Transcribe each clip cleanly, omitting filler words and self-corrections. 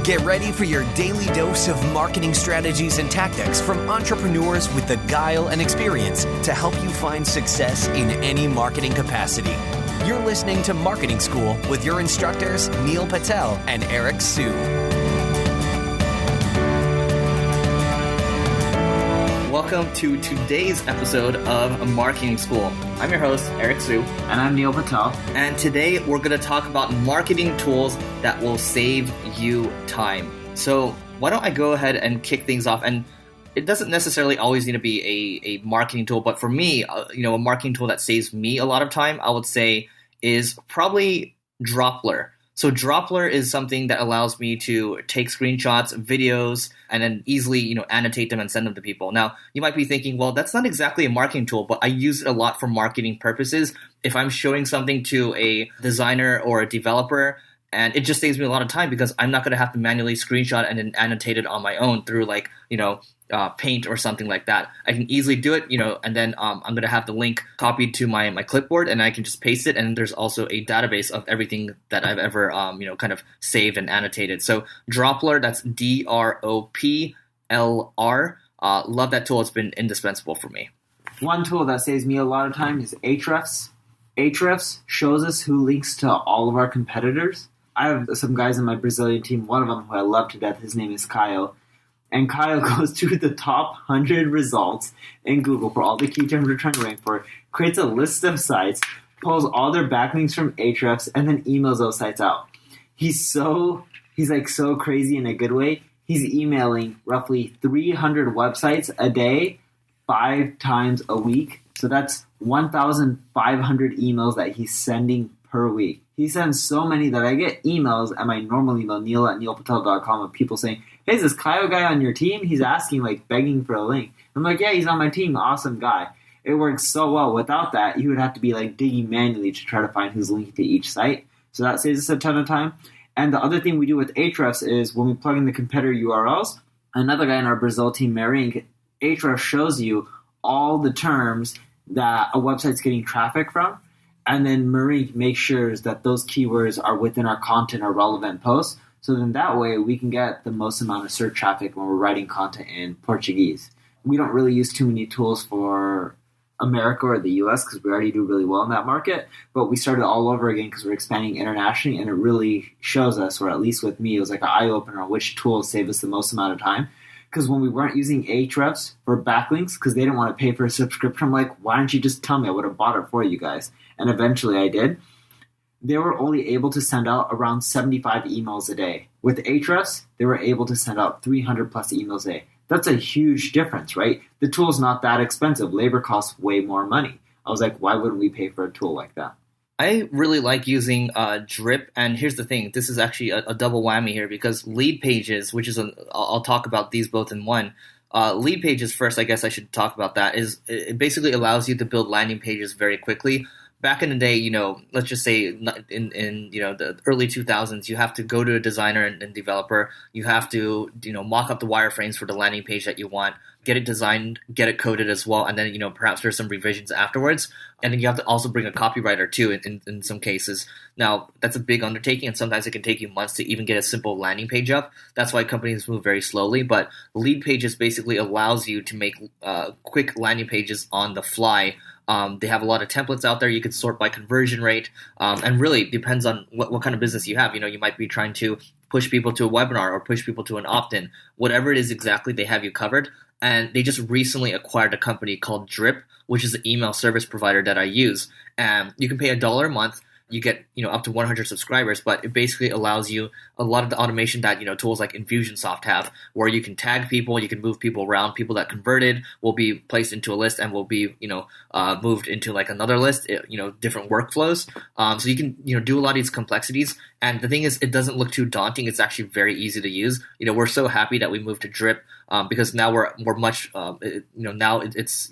Get ready for your daily dose of marketing strategies and tactics from entrepreneurs with the guile and experience to help you find success in any marketing capacity. You're listening to Marketing School with your instructors, Neil Patel and Eric Su. Welcome to today's episode of Marketing School. I'm your host, Eric Su. And I'm Neil Patel. And today we're going to talk about marketing tools that will save you time. So why don't I go ahead and kick things off? And it doesn't necessarily always need to be a marketing tool, but for me, a marketing tool that saves me a lot of time, I would say, is probably Droplr. So Droplr is something that allows me to take screenshots, videos, and then easily, annotate them and send them to people. Now, you might be thinking, well, that's not exactly a marketing tool, but I use it a lot for marketing purposes. If I'm showing something to a designer or a developer, and it just saves me a lot of time because I'm not going to have to manually screenshot and then annotate it on my own through Paint or something like that. I can easily do it, and then I'm going to have the link copied to my clipboard and I can just paste it. And there's also a database of everything that I've ever, kind of saved and annotated. So Droplr, that's Droplr. Love that tool. It's been indispensable for me. One tool that saves me a lot of time is Ahrefs. Ahrefs shows us who links to all of our competitors. I have some guys in my Brazilian team, one of them who I love to death. His name is Kyle. And Kyle goes through the top 100 results in Google for all the key terms we're trying to rank for, creates a list of sites, pulls all their backlinks from Ahrefs, and then emails those sites out. He's so crazy in a good way. He's emailing roughly 300 websites a day, 5 times a week. So that's 1,500 emails that he's sending per week. He sends so many that I get emails at my normal email, neil@neilpatel.com, of people saying, hey, is this Kyle guy on your team? He's asking, begging for a link. I'm like, yeah, he's on my team. Awesome guy. It works so well. Without that, you would have to be digging manually to try to find who's linked to each site. So that saves us a ton of time. And the other thing we do with Ahrefs is when we plug in the competitor URLs, another guy in our Brazil team, Marink, Ahrefs shows you all the terms that a website's getting traffic from. And then Marink makes sure that those keywords are within our content or relevant posts. So then that way we can get the most amount of search traffic when we're writing content in Portuguese. We don't really use too many tools for America or the US because we already do really well in that market. But we started all over again because we're expanding internationally, and it really shows us, or at least with me, it was like an eye-opener on which tools save us the most amount of time. Because when we weren't using Ahrefs for backlinks because they didn't want to pay for a subscription, I'm like, why don't you just tell me? I would have bought it for you guys. And eventually I did. They were only able to send out around 75 emails a day. With Ahrefs, they were able to send out 300 plus emails a day. That's a huge difference, right? The tool's not that expensive. Labor costs way more money. I was like, why wouldn't we pay for a tool like that? I really like using Drip, and here's the thing. This is actually a double whammy here because Leadpages, which is I'll talk about these both in one. Leadpages first, I guess I should talk about that, is it basically allows you to build landing pages very quickly. Back in the day, let's just say in the early 2000s, you have to go to a designer and developer. You have to, mock up the wireframes for the landing page that you want, get it designed, get it coded as well, and then, perhaps there's some revisions afterwards. And then you have to also bring a copywriter too in some cases. Now, that's a big undertaking, and sometimes it can take you months to even get a simple landing page up. That's why companies move very slowly. But Leadpages basically allows you to make quick landing pages on the fly. They have a lot of templates out there. You can sort by conversion rate, and really depends on what kind of business you have. You might be trying to push people to a webinar or push people to an opt-in. Whatever it is exactly, they have you covered. And they just recently acquired a company called Drip, which is the email service provider that I use. And you can pay $1 a month. You get, up to 100 subscribers, but it basically allows you a lot of the automation that, tools like Infusionsoft have, where you can tag people, you can move people around. People that converted will be placed into a list and will be, moved into another list, different workflows. So you can, do a lot of these complexities. And the thing is, it doesn't look too daunting. It's actually very easy to use. We're so happy that we moved to Drip because now we're much, now it's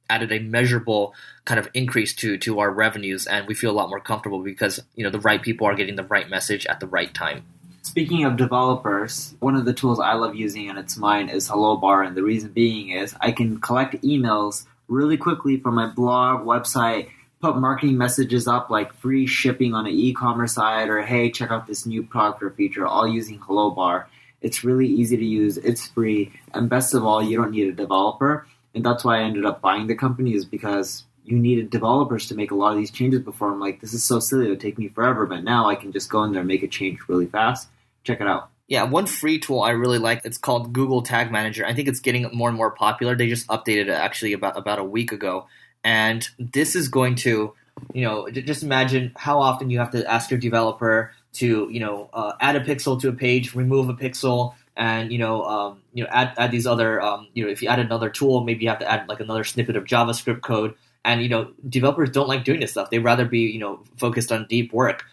added a measurable kind of increase to our revenues, and we feel a lot more comfortable because the right people are getting the right message at the right time. Speaking of developers, one of the tools I love using, and it's mine, is HelloBar, and the reason being is I can collect emails really quickly from my blog, website, put marketing messages up like free shipping on an e-commerce site, or hey, check out this new product or feature, all using Hello Bar. It's really easy to use. It's free. And best of all, you don't need a developer. And that's why I ended up buying the company, is because you needed developers to make a lot of these changes before. I'm like, this is so silly. It would take me forever. But now I can just go in there and make a change really fast. Check it out. Yeah, one free tool I really like, it's called Google Tag Manager. I think it's getting more and more popular. They just updated it actually about a week ago. And this is going to, just imagine how often you have to ask your developer to, add a pixel to a page, remove a pixel, and, add these other, if you add another tool, maybe you have to add like another snippet of JavaScript code. And, developers don't like doing this stuff. They'd rather be, focused on deep work,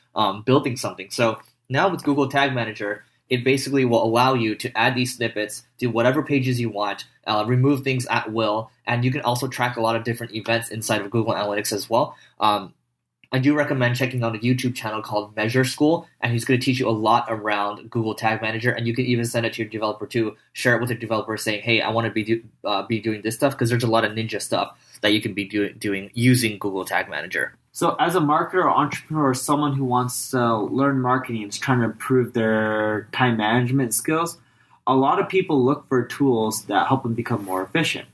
building something. So now with Google Tag Manager, it basically will allow you to add these snippets, do whatever pages you want, remove things at will, and you can also track a lot of different events inside of Google Analytics as well. I do recommend checking out a YouTube channel called Measure School, and he's going to teach you a lot around Google Tag Manager, and you can even send it to your developer too, share it with your developer saying, hey, I want to be doing this stuff, because there's a lot of ninja stuff that you can be doing using Google Tag Manager. So as a marketer or entrepreneur, or someone who wants to learn marketing and is trying to improve their time management skills, a lot of people look for tools that help them become more efficient.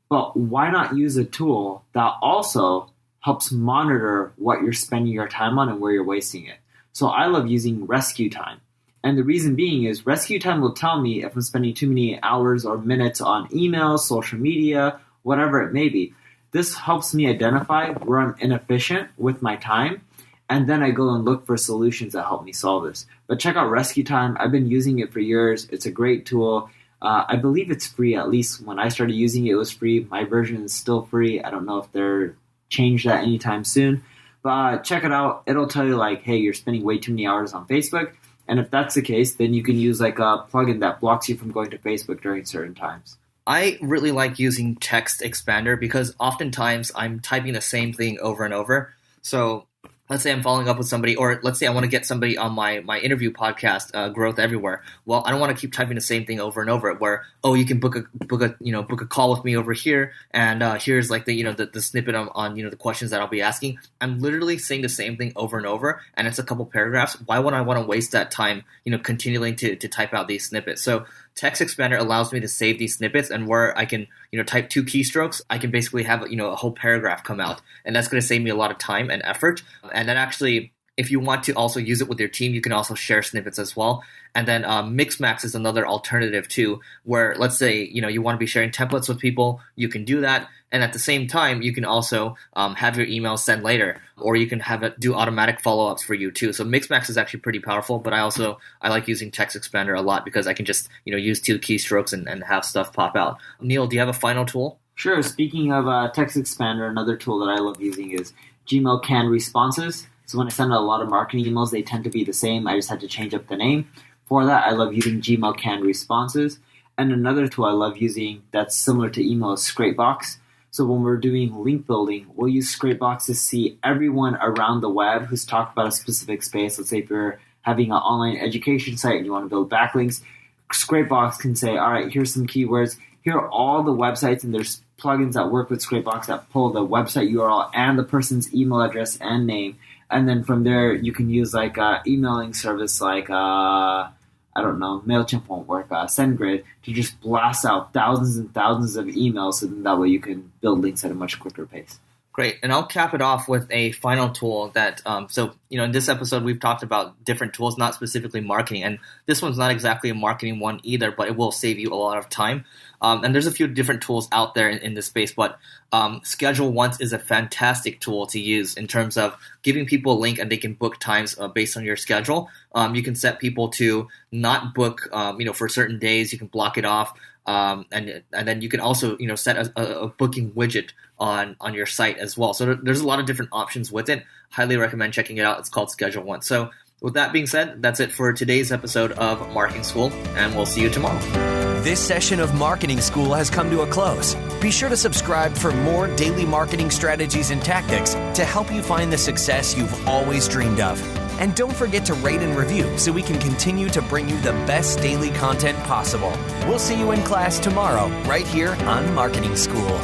But why not use a tool that also helps monitor what you're spending your time on and where you're wasting it? So I love using Rescue Time. And the reason being is Rescue Time will tell me if I'm spending too many hours or minutes on emails, social media, whatever it may be. This helps me identify where I'm inefficient with my time, and then I go and look for solutions that help me solve this. But check out Rescue Time. I've been using it for years. It's a great tool. I believe it's free. At least when I started using it, it was free. My version is still free. I don't know if they're changed that anytime soon. But check it out. It'll tell you like, hey, you're spending way too many hours on Facebook. And if that's the case, then you can use like a plugin that blocks you from going to Facebook during certain times. I really like using Text Expander because oftentimes I'm typing the same thing over and over. So let's say I'm following up with somebody, or let's say I want to get somebody on my interview podcast, Growth Everywhere. Well, I don't want to keep typing the same thing over and over. Where you can book a call with me over here, and here's like the snippet on the questions that I'll be asking. I'm literally saying the same thing over and over, and it's a couple paragraphs. Why would I want to waste that time continuing to type out these snippets? So Text Expander allows me to save these snippets, and where I can type 2 keystrokes, I can basically have a whole paragraph come out, and that's going to save me a lot of time and effort. And then actually, if you want to also use it with your team, you can also share snippets as well. And then Mixmax is another alternative too, where let's say you want to be sharing templates with people, you can do that. And at the same time, you can also have your emails send later, or you can have it do automatic follow-ups for you too. So Mixmax is actually pretty powerful, but I like using Text Expander a lot because I can just use 2 keystrokes and have stuff pop out. Neil, do you have a final tool? Sure. Speaking of Text Expander, another tool that I love using is Gmail canned responses. So when I send out a lot of marketing emails, they tend to be the same. I just had to change up the name. For that, I love using Gmail canned responses. And another tool I love using that's similar to email is Scrapebox. So when we're doing link building, we'll use Scrapebox to see everyone around the web who's talked about a specific space. Let's say if you're having an online education site and you want to build backlinks, Scrapebox can say, all right, here's some keywords. Here are all the websites, and there's plugins that work with Scrapebox that pull the website URL and the person's email address and name. And then from there, you can use like an emailing service like, MailChimp won't work, SendGrid, to just blast out thousands and thousands of emails, so then that way you can build links at a much quicker pace. Great. And I'll cap it off with a final tool that, in this episode, we've talked about different tools, not specifically marketing. And this one's not exactly a marketing one either, but it will save you a lot of time. And there's a few different tools out there in this space, but ScheduleOnce is a fantastic tool to use in terms of giving people a link and they can book times based on your schedule. You can set people to not book, for certain days. You can block it off. And then you can also, set a booking widget on your site as well. So there's a lot of different options with it. Highly recommend checking it out. It's called ScheduleOnce. So with that being said, that's it for today's episode of Marketing School, and we'll see you tomorrow. This session of Marketing School has come to a close. Be sure to subscribe for more daily marketing strategies and tactics to help you find the success you've always dreamed of. And don't forget to rate and review so we can continue to bring you the best daily content possible. We'll see you in class tomorrow, right here on Marketing School.